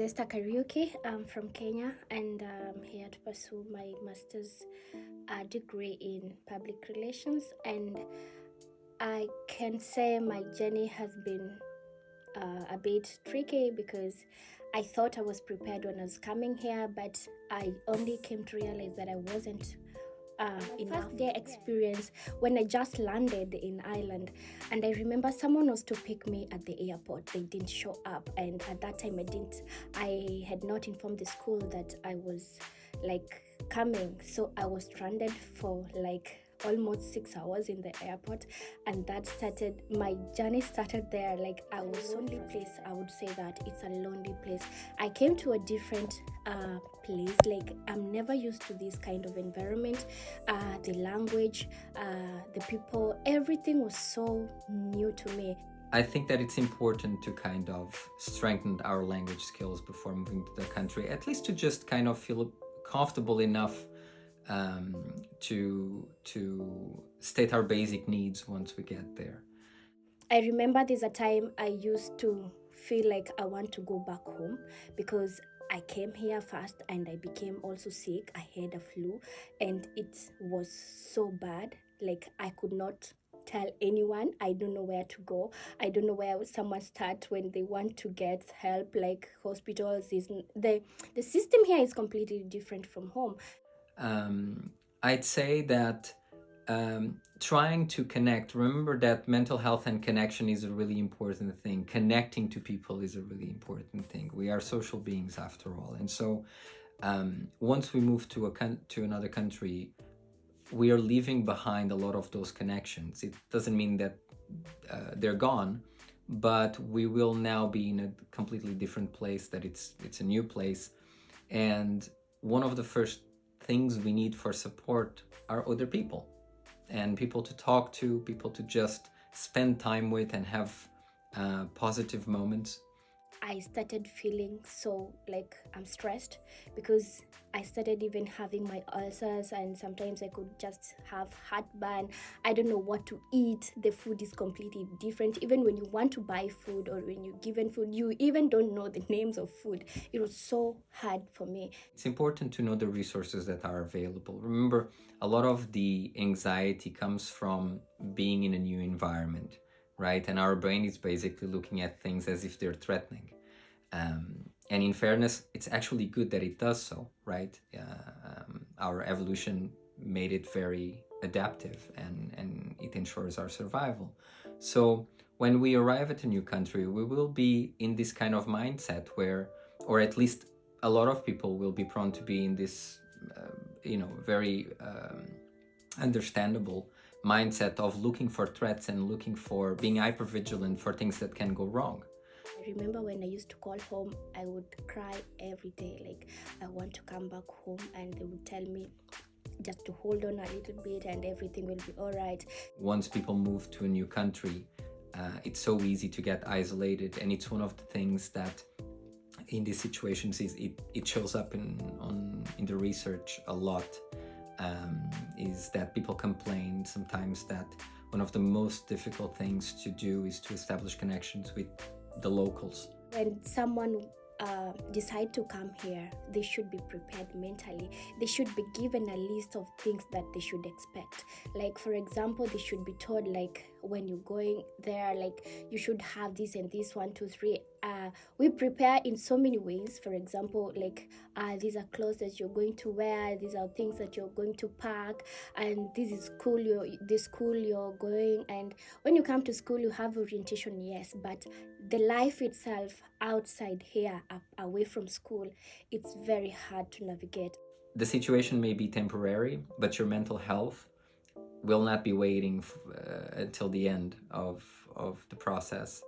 Esther Kariuki. I'm from Kenya, and I'm here to pursue my master's degree in public relations. And I can say my journey has been a bit tricky because I thought I was prepared when I was coming here, but I only came to realize that I wasn't enough. Their experience when I just landed in Ireland, and I remember someone was to pick me at the airport. They didn't show up, and at that time I had not informed the school that I was coming, so I was stranded for almost 6 hours in the airport, and my journey started there. I was lonely place. I would say that it's a lonely place. I came to a different place. I'm never used to this kind of environment. The language, the people, everything was so new to me. I think that it's important to kind of strengthen our language skills before moving to the country, at least to just kind of feel comfortable enough to state our basic needs once we get there. I remember there's a time I used to feel like I want to go back home because I came here first and I became also sick. I had a flu and it was so bad. I could not tell anyone. I don't know where to go. I don't know where someone starts when they want to get help. Hospitals, the system here is completely different from home. I'd say that trying to connect, remember that mental health and connection is a really important thing. Connecting to people is a really important thing. We are social beings after all. And so once we move to another country, we are leaving behind a lot of those connections. It doesn't mean that they're gone, but we will now be in a completely different place, that it's a new place. And one of the first things we need for support are other people, and people to talk to, people to just spend time with and have positive moments. I started feeling so I'm stressed because I started even having my ulcers, and sometimes I could just have heartburn. I don't know what to eat. The food is completely different. Even when you want to buy food or when you're given food, you even don't know the names of food. It was so hard for me. It's important to know the resources that are available. Remember, a lot of the anxiety comes from being in a new environment, right? And our brain is basically looking at things as if they're threatening. And in fairness, it's actually good that it does so, right? Our evolution made it very adaptive, and it ensures our survival. So when we arrive at a new country, we will be in this kind of mindset where, or at least a lot of people will be prone to be in this, very understandable mindset of looking for threats and looking for being hypervigilant for things that can go wrong. I remember when I used to call home, I would cry every day. I want to come back home, and they would tell me just to hold on a little bit and everything will be all right. Once people move to a new country, it's so easy to get isolated, and it's one of the things that in these situations it shows up in the research a lot. Is that people complain sometimes that one of the most difficult things to do is to establish connections with the locals. When someone decide to come here, they should be prepared mentally. They should be given a list of things that they should expect. For example, they should be told when you're going there, you should have this and this 1, 2, 3. We prepare in so many ways. For example, these are clothes that you're going to wear, these are things that you're going to pack, and this is the school you're going. And when you come to school, you have orientation, yes, but the life itself outside here, away from school, it's very hard to navigate. The situation may be temporary, but your mental health will not be waiting until the end of the process.